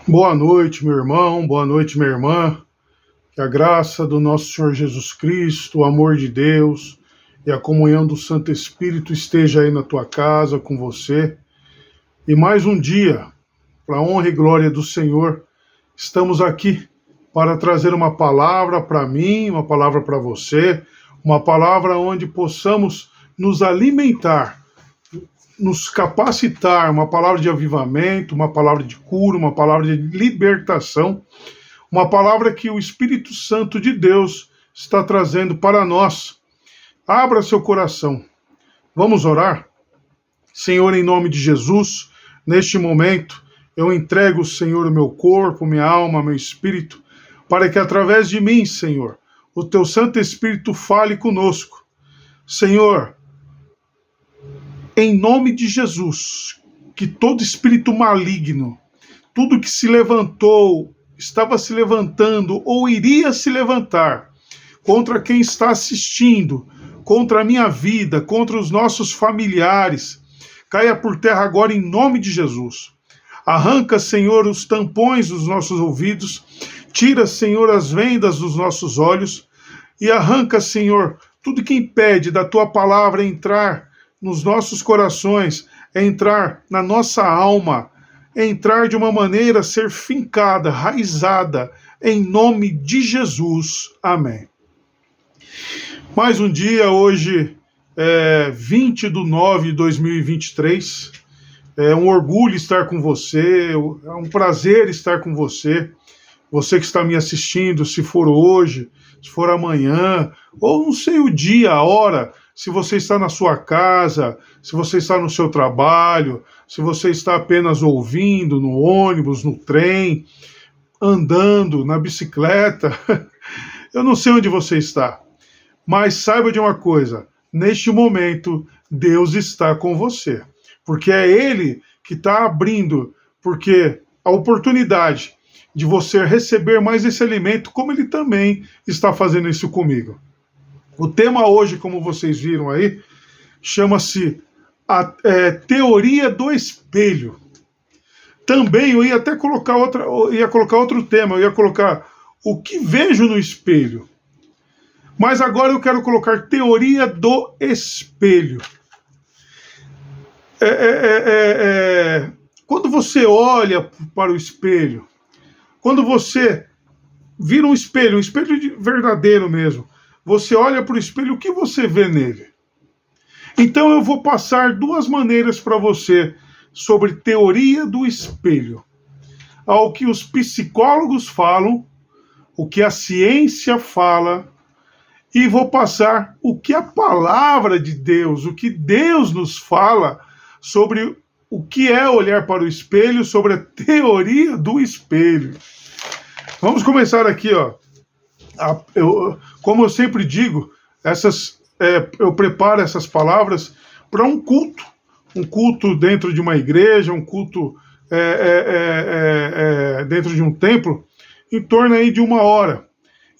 Boa noite, meu irmão, boa noite, minha irmã. Que a graça do nosso Senhor Jesus Cristo, o amor de Deus e a comunhão do Santo Espírito esteja aí na tua casa, com você. E mais um dia, para a honra e glória do Senhor, estamos aqui para trazer uma palavra para mim, uma palavra para você, uma palavra onde possamos nos alimentar, nos capacitar, uma palavra de avivamento, uma palavra de cura, uma palavra de libertação, uma palavra que o Espírito Santo de Deus está trazendo para nós. Abra seu coração. Vamos orar? Senhor, em nome de Jesus, neste momento, eu entrego, Senhor, o meu corpo, minha alma, meu espírito, para que através de mim, Senhor, o teu Santo Espírito fale conosco. Senhor, em nome de Jesus, que todo espírito maligno, tudo que se levantou, estava se levantando ou iria se levantar contra quem está assistindo, contra a minha vida, contra os nossos familiares, caia por terra agora em nome de Jesus. Arranca, Senhor, os tampões dos nossos ouvidos, tira, Senhor, as vendas dos nossos olhos e arranca, Senhor, tudo que impede da tua palavra entrar nos nossos corações, entrar na nossa alma, entrar de uma maneira, ser fincada, raizada, em nome de Jesus. Amém. Mais um dia, hoje, 20/9/2023. É um orgulho estar com você, é um prazer estar com você. Você que está me assistindo, se for hoje, se for amanhã, ou não sei o dia, a hora, se você está na sua casa, se você está no seu trabalho, se você está apenas ouvindo no ônibus, no trem, andando, na bicicleta, eu não sei onde você está, mas saiba de uma coisa, neste momento Deus está com você, porque é Ele que está abrindo, porque a oportunidade de você receber mais esse alimento, como Ele também está fazendo isso comigo. O tema hoje, como vocês viram aí, chama-se a teoria do espelho. Também eu ia até colocar outro tema, eu ia colocar o que vejo no espelho. Mas agora eu quero colocar teoria do espelho. Quando você olha para o espelho, quando você vira um espelho verdadeiro mesmo, você olha para o espelho, o que você vê nele? Então eu vou passar duas maneiras para você sobre teoria do espelho. Ao que os psicólogos falam, o que a ciência fala, e vou passar o que a palavra de Deus, o que Deus nos fala sobre o que é olhar para o espelho, sobre a teoria do espelho. Vamos começar aqui, ó. Como eu sempre digo, eu preparo essas palavras para um culto dentro de uma igreja, um culto dentro de um templo, em torno aí de 1 hora.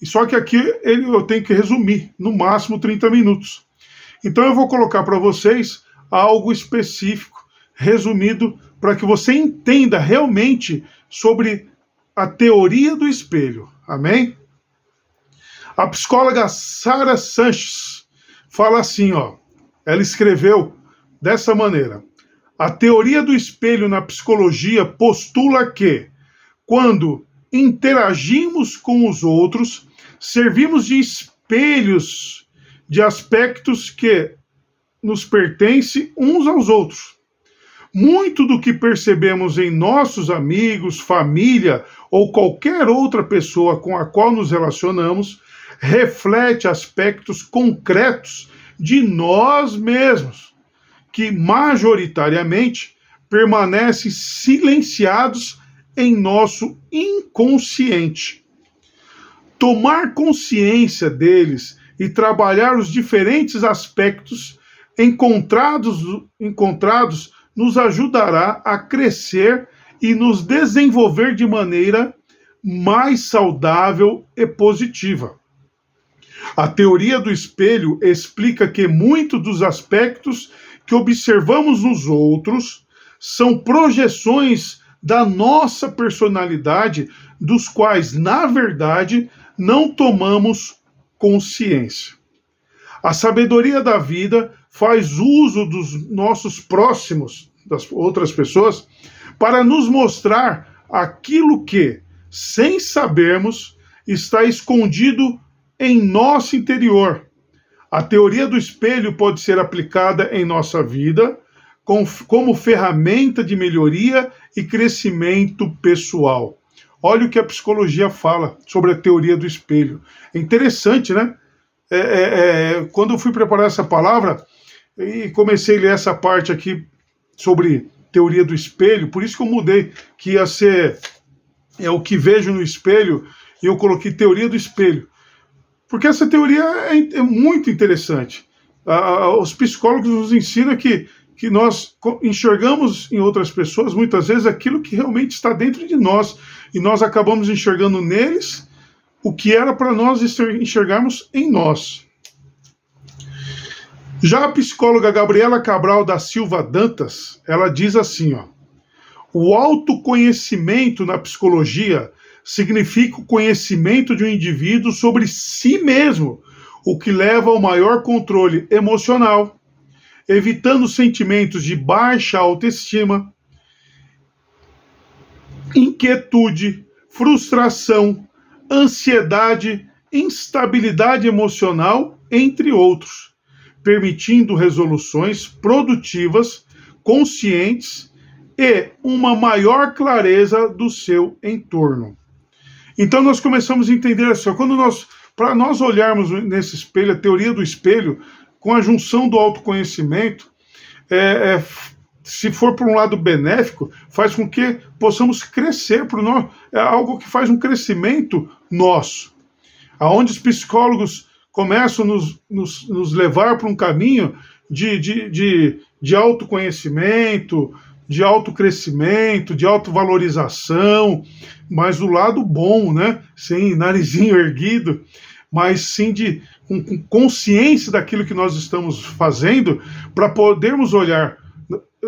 E só que aqui eu tenho que resumir, no máximo 30 minutos. Então eu vou colocar para vocês algo específico, resumido, para que você entenda realmente sobre a teoria do espelho. Amém? A psicóloga Sara Sanches fala assim, ó. Ela escreveu dessa maneira: a teoria do espelho na psicologia postula que, quando interagimos com os outros, servimos de espelhos de aspectos que nos pertencem uns aos outros. Muito do que percebemos em nossos amigos, família ou qualquer outra pessoa com a qual nos relacionamos reflete aspectos concretos de nós mesmos, que majoritariamente permanecem silenciados em nosso inconsciente. Tomar consciência deles e trabalhar os diferentes aspectos encontrados nos ajudará a crescer e nos desenvolver de maneira mais saudável e positiva. A teoria do espelho explica que muitos dos aspectos que observamos nos outros são projeções da nossa personalidade, dos quais, na verdade, não tomamos consciência. A sabedoria da vida faz uso dos nossos próximos, das outras pessoas, para nos mostrar aquilo que, sem sabermos, está escondido em nosso interior. A teoria do espelho pode ser aplicada em nossa vida como ferramenta de melhoria e crescimento pessoal. Olha o que a psicologia fala sobre a teoria do espelho. É interessante, né? Quando eu fui preparar essa palavra e comecei a ler essa parte aqui sobre teoria do espelho, por isso que eu mudei, que ia ser o que vejo no espelho, e eu coloquei teoria do espelho. Porque essa teoria é muito interessante. Os psicólogos nos ensinam que nós enxergamos em outras pessoas, muitas vezes, aquilo que realmente está dentro de nós, e nós acabamos enxergando neles o que era para nós enxergarmos em nós. Já a psicóloga Gabriela Cabral da Silva Dantas, ela diz assim, ó: o autoconhecimento na psicologia significa o conhecimento de um indivíduo sobre si mesmo, o que leva ao maior controle emocional, evitando sentimentos de baixa autoestima, inquietude, frustração, ansiedade, instabilidade emocional, entre outros, permitindo resoluções produtivas, conscientes e uma maior clareza do seu entorno. Então nós começamos a entender assim, para nós olharmos nesse espelho, a teoria do espelho, com a junção do autoconhecimento, se for por um lado benéfico, faz com que possamos crescer, é algo que faz um crescimento nosso, aonde os psicólogos começam a nos levar para um caminho de autoconhecimento, de autocrescimento, de autovalorização, mas do lado bom, né? Sem narizinho erguido, mas sim com consciência daquilo que nós estamos fazendo, para podermos olhar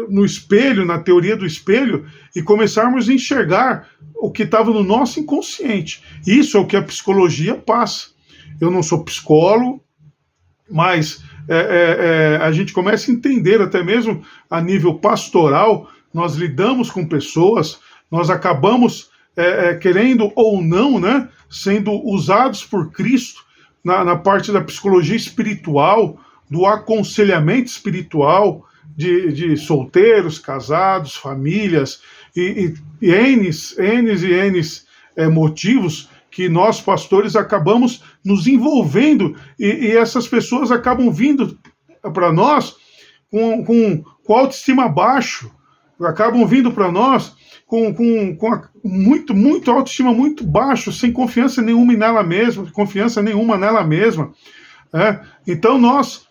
no espelho, na teoria do espelho, e começarmos a enxergar o que estava no nosso inconsciente. Isso é o que a psicologia passa. Eu não sou psicólogo, mas a gente começa a entender, até mesmo a nível pastoral, nós lidamos com pessoas, nós acabamos querendo ou não, né, sendo usados por Cristo na parte da psicologia espiritual, do aconselhamento espiritual de solteiros, casados, famílias, e N's motivos que nós, pastores, acabamos nos envolvendo, e essas pessoas acabam vindo para nós com autoestima baixo, acabam vindo para nós com muito autoestima muito baixo, sem confiança nenhuma nela mesma, Então nós,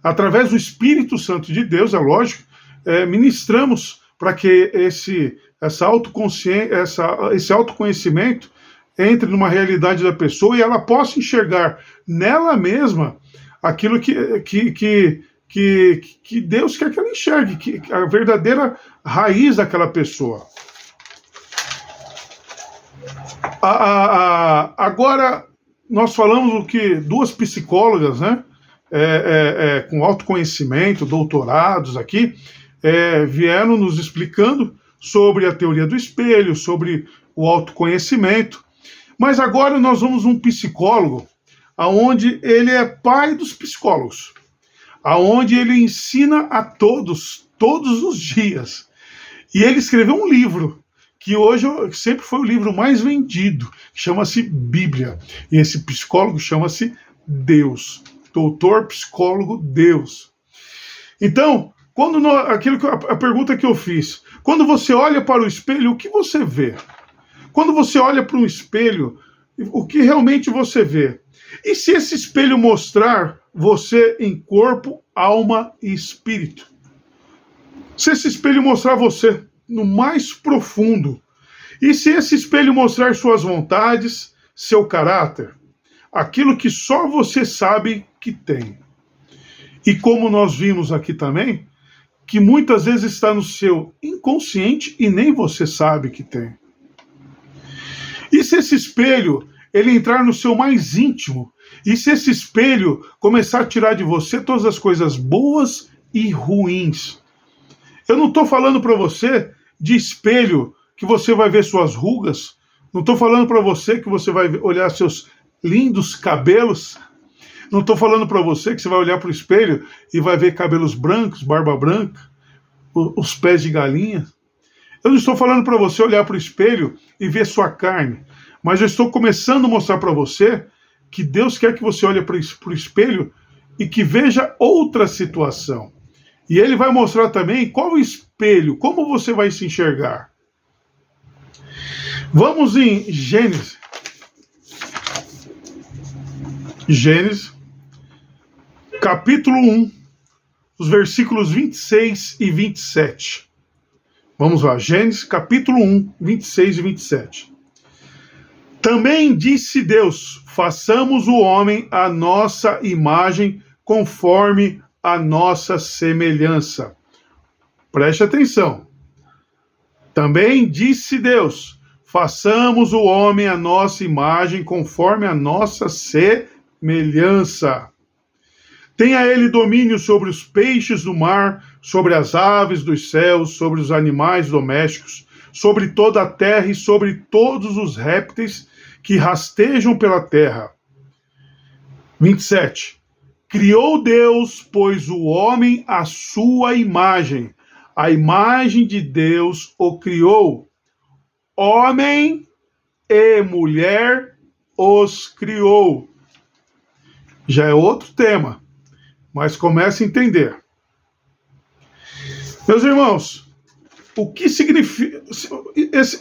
através do Espírito Santo de Deus, é lógico, ministramos para que esse autoconhecimento entre numa realidade da pessoa e ela possa enxergar nela mesma aquilo que Deus quer que ela enxergue, a verdadeira raiz daquela pessoa. Agora, nós falamos o que duas psicólogas, né, com autoconhecimento, doutorados aqui, vieram nos explicando sobre a teoria do espelho, sobre o autoconhecimento. Mas agora nós vamos um psicólogo, aonde ele é pai dos psicólogos, aonde ele ensina a todos os dias. E ele escreveu um livro, que hoje sempre foi o livro mais vendido, que chama-se Bíblia. E esse psicólogo chama-se Deus, doutor psicólogo Deus. Então, a pergunta que eu fiz, quando você olha para o espelho, o que você vê? Quando você olha para um espelho, o que realmente você vê? E se esse espelho mostrar você em corpo, alma e espírito? Se esse espelho mostrar você no mais profundo, e se esse espelho mostrar suas vontades, seu caráter, aquilo que só você sabe que tem? E como nós vimos aqui também, que muitas vezes está no seu inconsciente e nem você sabe que tem. E se esse espelho ele entrar no seu mais íntimo, e se esse espelho começar a tirar de você todas as coisas boas e ruins? Eu não estou falando para você de espelho que você vai ver suas rugas, não estou falando para você que você vai olhar seus lindos cabelos, não estou falando para você que você vai olhar para o espelho e vai ver cabelos brancos, barba branca, os pés de galinha. Eu não estou falando para você olhar para o espelho e ver sua carne, mas eu estou começando a mostrar para você que Deus quer que você olhe para o espelho e que veja outra situação. E Ele vai mostrar também qual o espelho, como você vai se enxergar. Vamos em Gênesis. Gênesis, capítulo 1, os versículos 26 e 27. Vamos lá, Gênesis, capítulo 1, 26 e 27. Também disse Deus, façamos o homem à nossa imagem, conforme a nossa semelhança. Preste atenção. Também disse Deus, façamos o homem à nossa imagem, conforme a nossa semelhança. Tenha ele domínio sobre os peixes do mar, sobre as aves dos céus, sobre os animais domésticos, sobre toda a terra e sobre todos os répteis que rastejam pela terra. 27. Criou Deus, pois, o homem à sua imagem. A imagem de Deus o criou. Homem e mulher os criou. Já é outro tema, mas comece a entender. Meus irmãos, o que significa,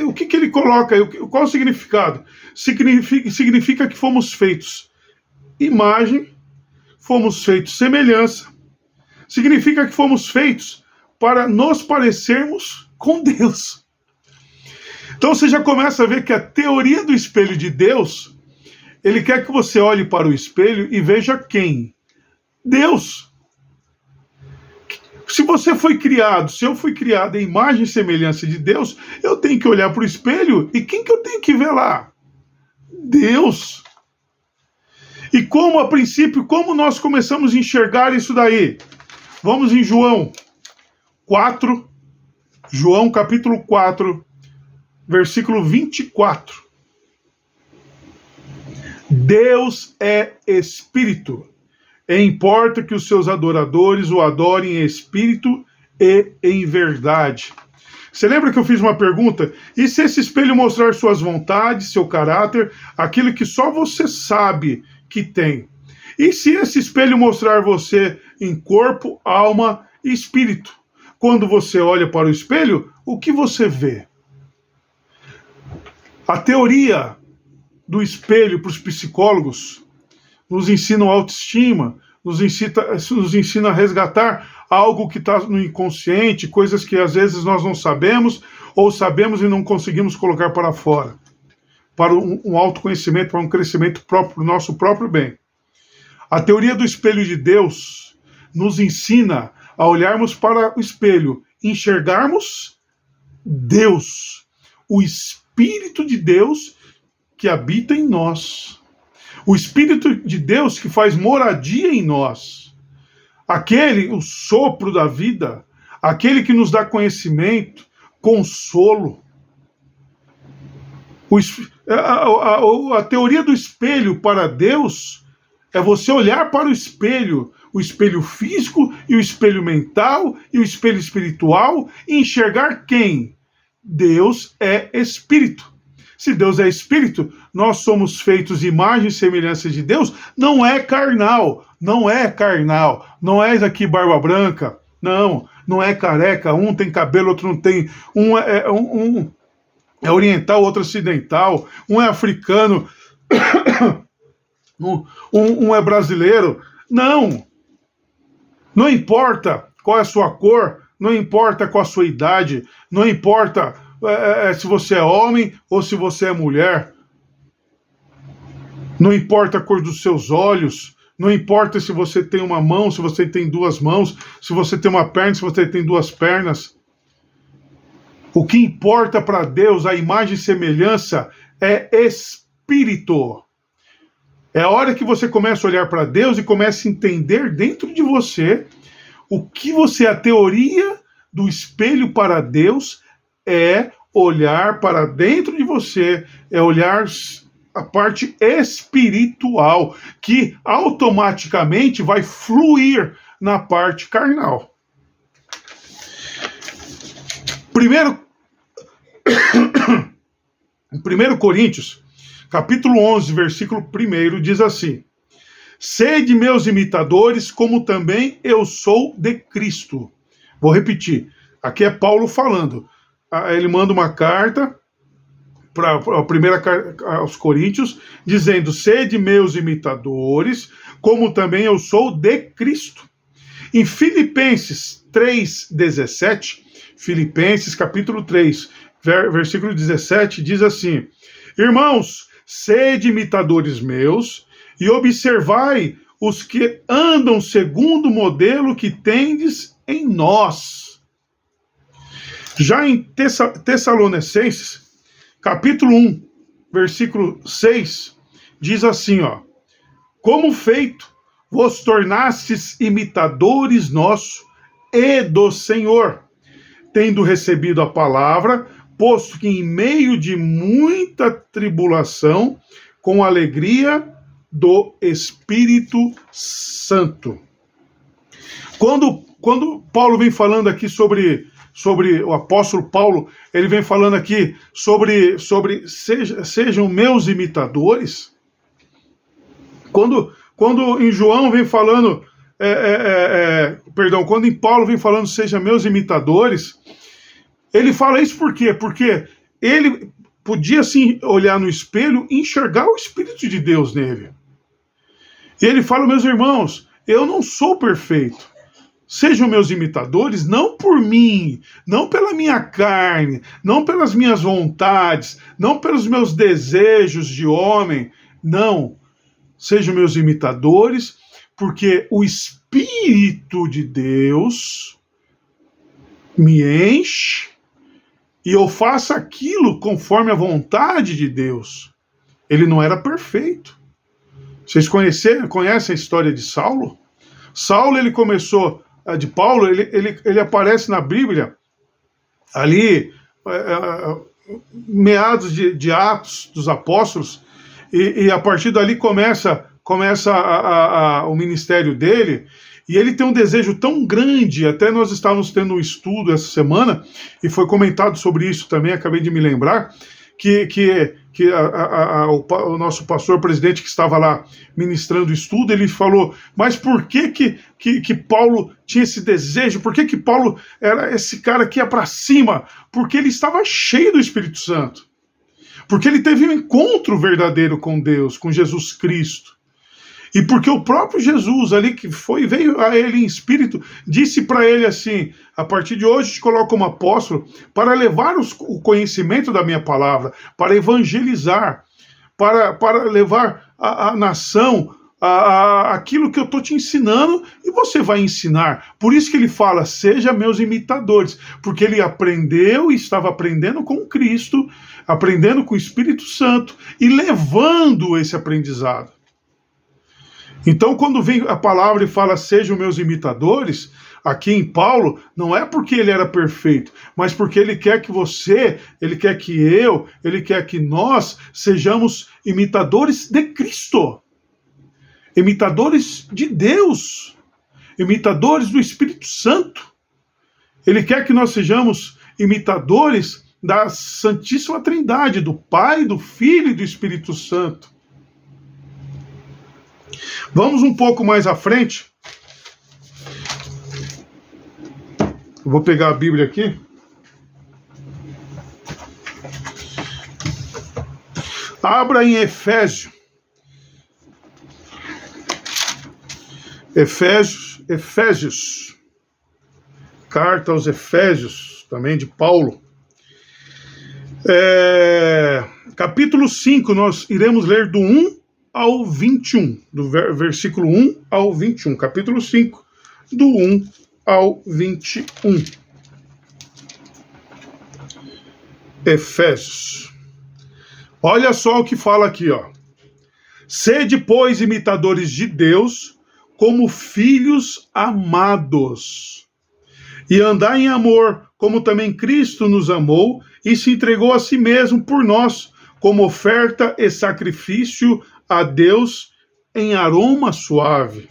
o que ele coloca aí, qual o significado? Significa que fomos feitos imagem, fomos feitos semelhança, significa que fomos feitos para nos parecermos com Deus. Então você já começa a ver que a teoria do espelho de Deus, ele quer que você olhe para o espelho e veja quem? Deus. Se você foi criado, se eu fui criado em imagem e semelhança de Deus, eu tenho que olhar para o espelho e quem que eu tenho que ver lá? Deus. E como, a princípio, como nós começamos a enxergar isso daí? Vamos em João 4, João capítulo 4, versículo 24. Deus é Espírito, e importa que os seus adoradores o adorem em espírito e em verdade. Você lembra que eu fiz uma pergunta? E se esse espelho mostrar suas vontades, seu caráter, aquilo que só você sabe que tem? E se esse espelho mostrar você em corpo, alma e espírito? Quando você olha para o espelho, o que você vê? A teoria do espelho para os psicólogos nos ensina autoestima, nos ensina a resgatar algo que está no inconsciente, coisas que às vezes nós não sabemos, ou sabemos e não conseguimos colocar para fora, para um autoconhecimento, para um crescimento próprio, para o nosso próprio bem. A teoria do espelho de Deus nos ensina a olharmos para o espelho, enxergarmos Deus, o Espírito de Deus que habita em nós. O Espírito de Deus que faz moradia em nós. Aquele, o sopro da vida, aquele que nos dá conhecimento, consolo. A teoria do espelho para Deus é você olhar para o espelho físico e o espelho mental e o espelho espiritual e enxergar quem? Deus é Espírito. Se Deus é Espírito, nós somos feitos imagem e semelhança de Deus, não é carnal, não é aqui barba branca, não é careca, um tem cabelo, outro não tem, um é oriental, outro ocidental, um é africano, um é brasileiro, não importa qual é a sua cor, não importa qual a sua idade, não importa se você é homem ou se você é mulher. Não importa a cor dos seus olhos, não importa se você tem uma mão, se você tem duas mãos, se você tem uma perna, se você tem duas pernas. O que importa para Deus, a imagem e semelhança, é espírito. É a hora que você começa a olhar para Deus e começa a entender dentro de você o que você, a teoria do espelho para Deus é olhar para dentro de você, é olhar a parte espiritual, que automaticamente vai fluir na parte carnal. Primeiro 1 Coríntios, capítulo 11, versículo 1, diz assim: sede meus imitadores, como também eu sou de Cristo. Vou repetir, aqui é Paulo falando. Ele manda uma carta para a primeira carta aos Coríntios, dizendo: sede meus imitadores, como também eu sou de Cristo. Em Filipenses 3,17, Filipenses capítulo 3, versículo 17, diz assim: irmãos, sede imitadores meus, e observai os que andam segundo o modelo que tendes em nós. Já em Tessalonicenses, capítulo 1, versículo 6, diz assim, ó: como feito, vos tornastes imitadores nossos e do Senhor, tendo recebido a palavra, posto que em meio de muita tribulação, com alegria do Espírito Santo. Quando Paulo vem falando aqui sobre o apóstolo Paulo, ele vem falando aqui sobre sejam meus imitadores. Quando em João vem falando, quando em Paulo vem falando sejam meus imitadores, ele fala isso por quê? Porque ele podia sim olhar no espelho e enxergar o Espírito de Deus nele. E ele fala: meus irmãos, eu não sou perfeito. Sejam meus imitadores, não por mim, não pela minha carne, não pelas minhas vontades, não pelos meus desejos de homem. Não. Sejam meus imitadores, porque o Espírito de Deus me enche e eu faço aquilo conforme a vontade de Deus. Ele não era perfeito. Vocês conhecem a história de Saulo? Saulo, ele começou, de Paulo, ele aparece na Bíblia, ali, meados de Atos dos Apóstolos, e a partir dali começa o ministério dele, e ele tem um desejo tão grande, até nós estávamos tendo um estudo essa semana, e foi comentado sobre isso também, acabei de me lembrar, que o nosso pastor presidente que estava lá ministrando o estudo, ele falou: mas por que Paulo tinha esse desejo? Por que Paulo era esse cara que ia para cima? Porque ele estava cheio do Espírito Santo. Porque ele teve um encontro verdadeiro com Deus, com Jesus Cristo. E porque o próprio Jesus ali veio a ele em espírito, disse para ele assim: a partir de hoje te coloco como apóstolo para levar o conhecimento da minha palavra, para evangelizar, para levar a nação aquilo que eu estou te ensinando, e você vai ensinar. Por isso que ele fala: seja meus imitadores, porque ele aprendeu e estava aprendendo com Cristo, aprendendo com o Espírito Santo e levando esse aprendizado. Então, quando vem a palavra e fala sejam meus imitadores, aqui em Paulo, não é porque ele era perfeito, mas porque ele quer que você, ele quer que eu, ele quer que nós sejamos imitadores de Cristo, imitadores de Deus, imitadores do Espírito Santo. Ele quer que nós sejamos imitadores da Santíssima Trindade, do Pai, do Filho e do Espírito Santo. Vamos um pouco mais à frente. Eu vou pegar a Bíblia aqui. Abra em Efésios. Carta aos Efésios, também de Paulo. Capítulo 5, nós iremos ler do 1 ao 21, do versículo 1 ao 21, capítulo 5, do 1 ao 21. Efésios. Olha só o que fala aqui, ó. Sede, pois, imitadores de Deus, como filhos amados, e andai em amor, como também Cristo nos amou e se entregou a si mesmo por nós, como oferta e sacrifício a Deus em aroma suave.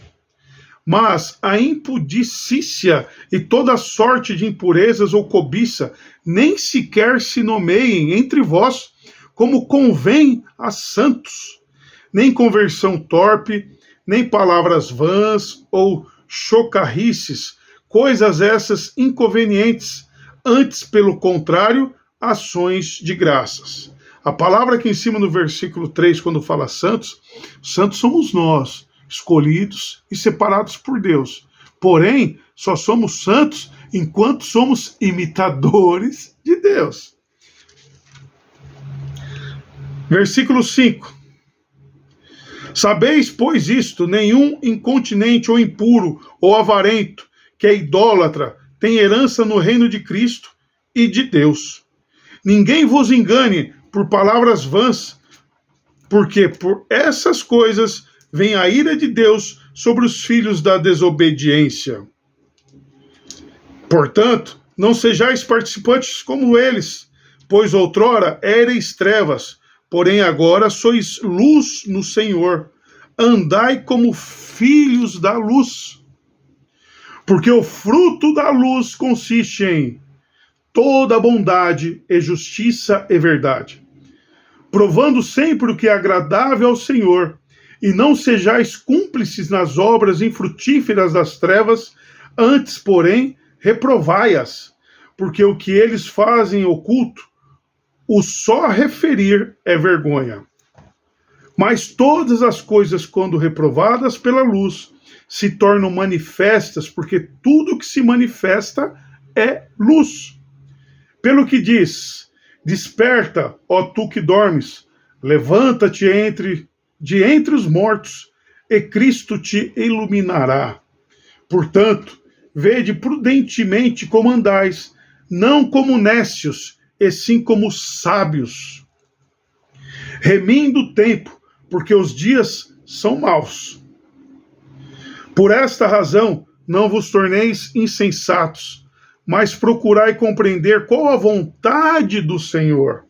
Mas a impudicícia e toda sorte de impurezas ou cobiça nem sequer se nomeiem entre vós, como convém a santos, nem conversão torpe, nem palavras vãs ou chocarrices, coisas essas inconvenientes, antes, pelo contrário, ações de graças. A palavra aqui em cima no versículo 3, quando fala santos, santos somos nós, escolhidos e separados por Deus. Porém, só somos santos enquanto somos imitadores de Deus. Versículo 5. Sabeis, pois, isto: nenhum incontinente ou impuro ou avarento, que é idólatra, tem herança no reino de Cristo e de Deus. Ninguém vos engane por palavras vãs, porque por essas coisas vem a ira de Deus sobre os filhos da desobediência. Portanto, não sejais participantes como eles, pois outrora éreis trevas, porém agora sois luz no Senhor. Andai como filhos da luz. Porque o fruto da luz consiste em toda bondade e justiça e verdade, provando sempre o que é agradável ao Senhor, e não sejais cúmplices nas obras infrutíferas das trevas, antes, porém, reprovai-as, porque o que eles fazem oculto, o só referir é vergonha. Mas todas as coisas, quando reprovadas pela luz, se tornam manifestas, porque tudo que se manifesta é luz. Pelo que diz: desperta, ó tu que dormes, levanta-te de entre os mortos, e Cristo te iluminará. Portanto, vede prudentemente como andais, não como necios, e sim como sábios, remindo o tempo, porque os dias são maus. Por esta razão, não vos torneis insensatos, mas procurai compreender qual a vontade do Senhor.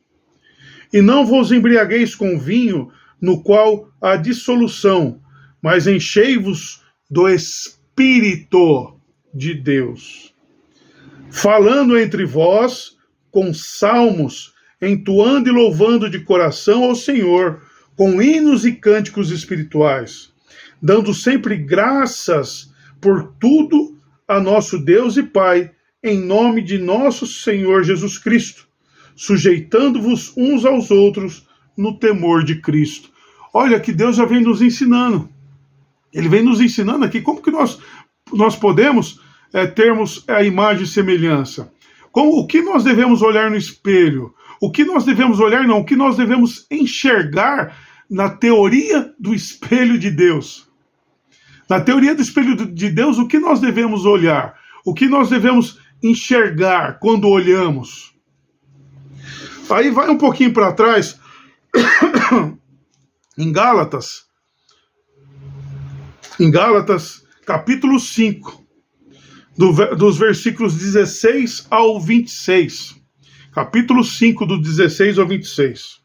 E não vos embriagueis com vinho, no qual há dissolução, mas enchei-vos do Espírito de Deus, falando entre vós com salmos, entoando e louvando de coração ao Senhor, com hinos e cânticos espirituais, dando sempre graças por tudo a nosso Deus e Pai, em nome de nosso Senhor Jesus Cristo, sujeitando-vos uns aos outros no temor de Cristo. Olha que Deus já vem nos ensinando. Ele vem nos ensinando aqui como que nós podemos termos a imagem e semelhança. O que nós devemos olhar no espelho? O que nós devemos olhar, não, o que nós devemos enxergar na teoria do espelho de Deus. Na teoria do espelho de Deus, o que nós devemos olhar? O que nós devemos enxergar quando olhamos? Aí vai um pouquinho para trás, em Gálatas, capítulo 5, dos versículos 16 ao 26. Capítulo 5, do 16 ao 26.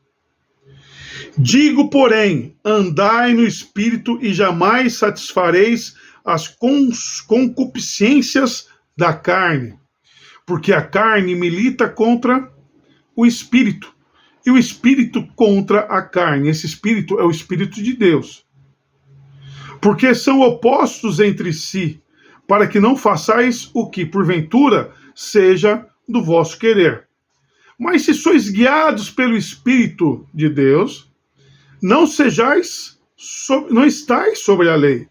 Digo, porém, andai no Espírito e jamais satisfareis as concupiscências da carne, porque a carne milita contra o Espírito, e o Espírito contra a carne. Esse Espírito é o Espírito de Deus. Porque são opostos entre si, para que não façais o que, porventura, seja do vosso querer. Mas se sois guiados pelo Espírito de Deus, não estáis sobre a lei.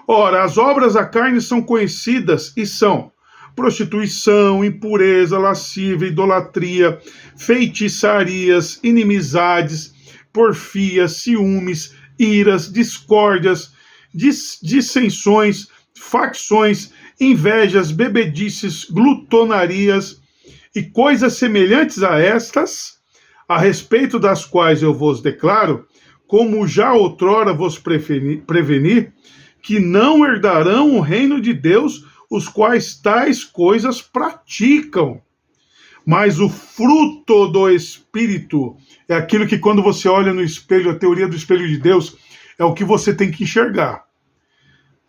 Ora, as obras da carne são conhecidas e são prostituição, impureza, lascívia, idolatria, feitiçarias, inimizades, porfias, ciúmes, iras, discórdias, dissensões, facções, invejas, bebedices, glutonarias e coisas semelhantes a estas, a respeito das quais eu vos declaro, como já outrora vos preveni, que não herdarão o reino de Deus os quais tais coisas praticam. Mas o fruto do Espírito é aquilo que, quando você olha no espelho, a teoria do espelho de Deus, é o que você tem que enxergar.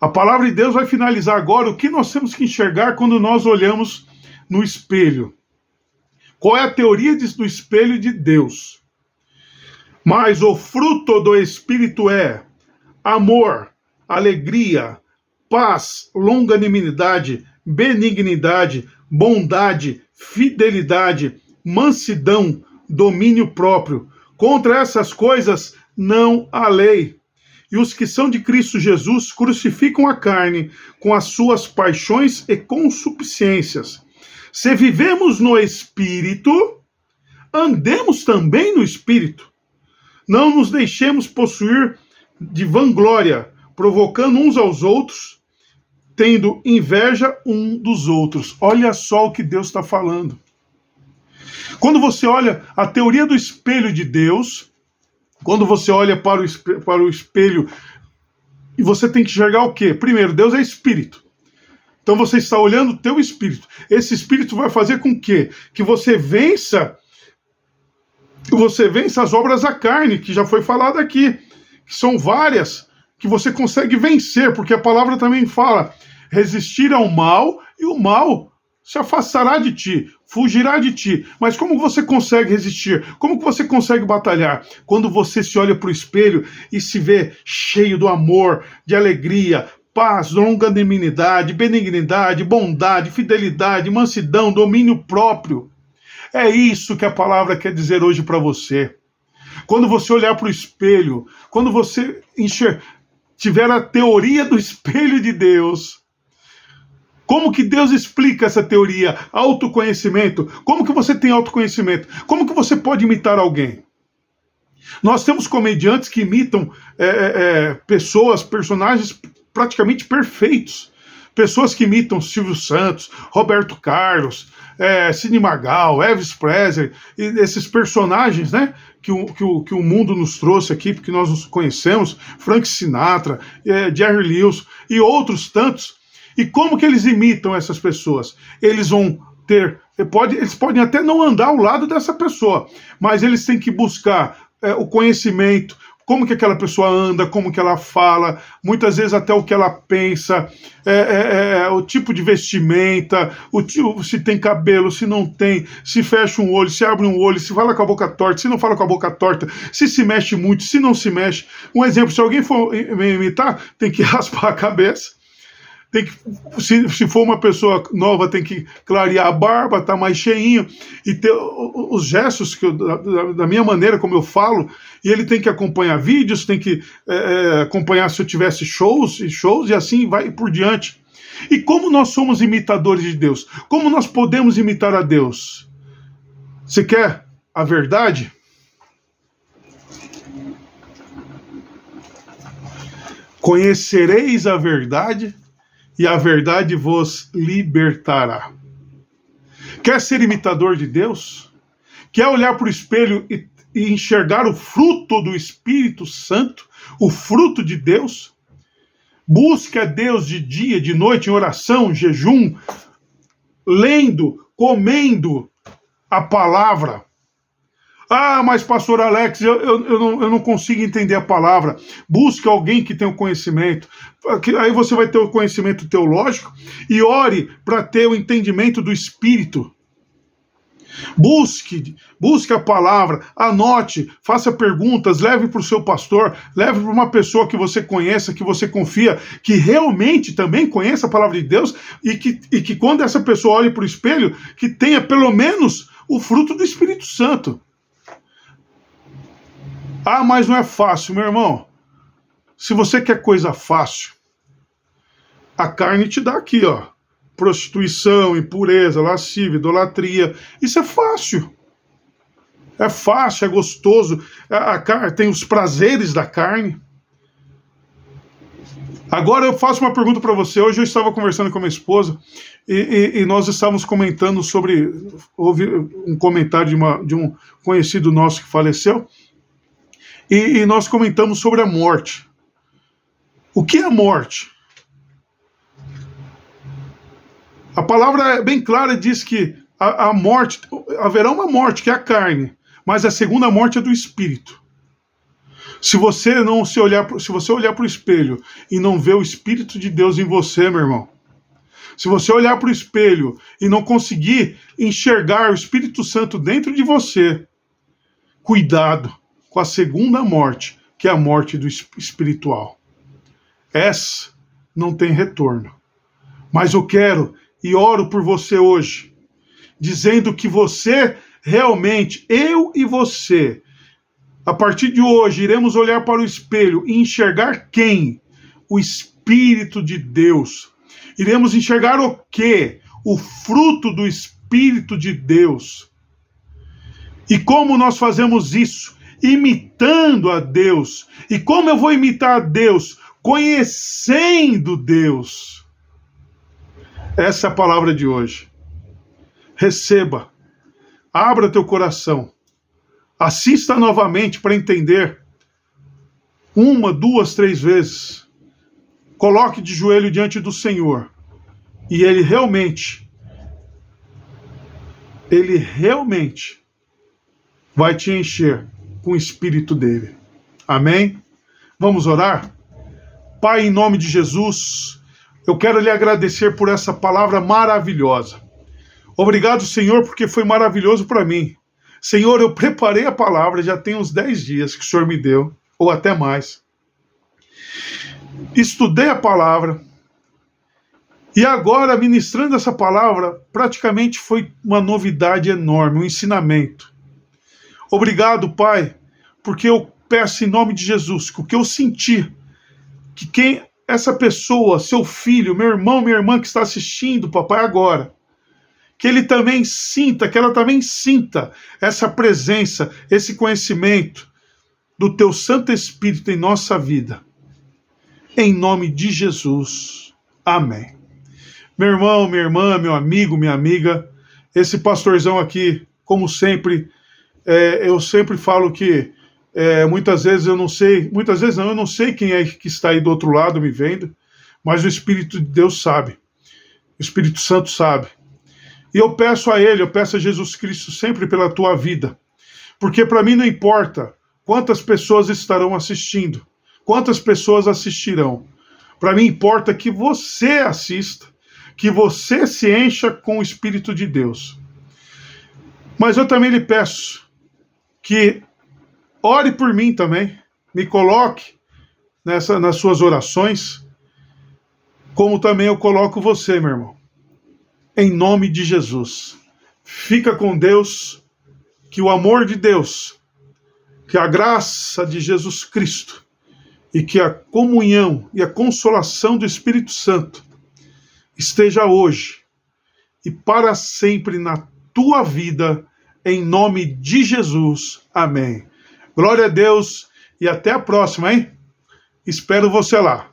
A palavra de Deus vai finalizar agora o que nós temos que enxergar quando nós olhamos no espelho. Qual é a teoria do espelho de Deus? Mas o fruto do Espírito é amor, alegria, paz, longanimidade, benignidade, bondade, fidelidade, mansidão, domínio próprio. Contra essas coisas não há lei. E os que são de Cristo Jesus crucificam a carne com as suas paixões e concupiscências. Se vivemos no Espírito, andemos também no Espírito. Não nos deixemos possuir de vanglória, provocando uns aos outros, tendo inveja um dos outros. Olha só o que Deus está falando. Quando você olha a teoria do espelho de Deus, quando você olha para o espelho, e você tem que enxergar o quê? Primeiro, Deus é espírito. Então você está olhando o teu espírito. Esse espírito vai fazer com que você vença as obras da carne, que já foi falado aqui, que são várias, que você consegue vencer, porque a palavra também fala, resistir ao mal, e o mal se afastará de ti, fugirá de ti. Mas como você consegue resistir? Como que você consegue batalhar? Quando você se olha para o espelho e se vê cheio do amor, de alegria, paz, longanimidade, benignidade, bondade, fidelidade, mansidão, domínio próprio. É isso que a palavra quer dizer hoje para você. Quando você olhar para o espelho, quando você tiver a teoria do espelho de Deus, como que Deus explica essa teoria? Autoconhecimento. Como que você tem autoconhecimento? Como que você pode imitar alguém? Nós temos comediantes que imitam personagens praticamente perfeitos. Pessoas que imitam Silvio Santos, Roberto Carlos, Sidney Magal, Elvis Presley, e esses personagens, né, que o mundo nos trouxe aqui, porque nós nos conhecemos, Frank Sinatra, Jerry Lewis e outros tantos. E como que eles imitam essas pessoas? Eles vão eles podem até não andar ao lado dessa pessoa, mas eles têm que buscar o conhecimento, como que aquela pessoa anda, como que ela fala, muitas vezes até o que ela pensa, o tipo de vestimenta, se tem cabelo, se não tem, se fecha um olho, se abre um olho, se fala com a boca torta, se não fala com a boca torta, se mexe muito, se não se mexe. Um exemplo, se alguém for me imitar, tem que raspar a cabeça. Se for uma pessoa nova, tem que clarear a barba, tá mais cheinho, e ter os gestos da minha maneira, como eu falo, e ele tem que acompanhar vídeos, tem que acompanhar se eu tivesse shows, e assim vai por diante. E como nós somos imitadores de Deus? Como nós podemos imitar a Deus? Você quer a verdade? Conhecereis a verdade, e a verdade vos libertará. Quer ser imitador de Deus? Quer olhar para o espelho e enxergar o fruto do Espírito Santo, o fruto de Deus? Busque a Deus de dia, de noite, em oração, jejum, lendo, comendo a palavra. Ah, mas pastor Alex, eu não consigo entender a palavra. Busque alguém que tenha o conhecimento. Aí você vai ter o conhecimento teológico e ore para ter o entendimento do Espírito. Busque a palavra, anote, faça perguntas, leve para o seu pastor, leve para uma pessoa que você conheça, que você confia, que realmente também conheça a palavra de Deus e que quando essa pessoa olhe para o espelho, que tenha pelo menos o fruto do Espírito Santo. Ah, mas não é fácil, meu irmão. Se você quer coisa fácil, a carne te dá aqui, ó. Prostituição, impureza, lascívia, idolatria. Isso é fácil. É fácil, é gostoso. Tem os prazeres da carne. Agora eu faço uma pergunta para você. Hoje eu estava conversando com a minha esposa e nós estávamos comentando sobre... Houve um comentário de um conhecido nosso que faleceu e nós comentamos sobre a morte. O que é a morte? A palavra é bem clara, diz que a morte, haverá uma morte, que é a carne, mas a segunda morte é do espírito. Se você olhar para o espelho e não ver o Espírito de Deus em você, meu irmão, se você olhar para o espelho e não conseguir enxergar o Espírito Santo dentro de você, cuidado com a segunda morte, que é a morte do espiritual. Essa não tem retorno. Mas eu quero e oro por você hoje, dizendo que você realmente, eu e você, a partir de hoje, iremos olhar para o espelho e enxergar quem? O Espírito de Deus. Iremos enxergar o quê? O fruto do Espírito de Deus. E como nós fazemos isso? Imitando a Deus. E como eu vou imitar a Deus? Conhecendo Deus. Essa é a palavra de hoje. Receba. Abra teu coração. Assista novamente para entender. 1, 2, 3 vezes. Coloque de joelho diante do Senhor. E Ele realmente vai te encher com o Espírito dele. Amém? Vamos orar? Pai, em nome de Jesus, eu quero lhe agradecer por essa palavra maravilhosa. Obrigado, Senhor, porque foi maravilhoso para mim. Senhor, eu preparei a palavra, já tem uns 10 dias que o Senhor me deu, ou até mais. Estudei a palavra, e agora, ministrando essa palavra, praticamente foi uma novidade enorme, um ensinamento. Obrigado, Pai, porque eu peço em nome de Jesus, que o que eu senti, que essa pessoa, seu filho, meu irmão, minha irmã que está assistindo, papai, agora, que ele também sinta, que ela também sinta essa presença, esse conhecimento do teu Santo Espírito em nossa vida. Em nome de Jesus. Amém. Meu irmão, minha irmã, meu amigo, minha amiga, esse pastorzão aqui, como sempre, eu sempre falo que muitas vezes eu não sei quem é que está aí do outro lado me vendo, mas o Espírito de Deus sabe, o Espírito Santo sabe. E eu peço a Jesus Cristo sempre pela tua vida, porque para mim não importa quantas pessoas estarão assistindo, quantas pessoas assistirão, para mim importa que você assista, que você se encha com o Espírito de Deus. Mas eu também lhe peço que ore por mim também, me coloque nas suas orações, como também eu coloco você, meu irmão. Em nome de Jesus. Fica com Deus, que o amor de Deus, que a graça de Jesus Cristo e que a comunhão e a consolação do Espírito Santo esteja hoje e para sempre na tua vida, em nome de Jesus. Amém. Glória a Deus e até a próxima, hein? Espero você lá.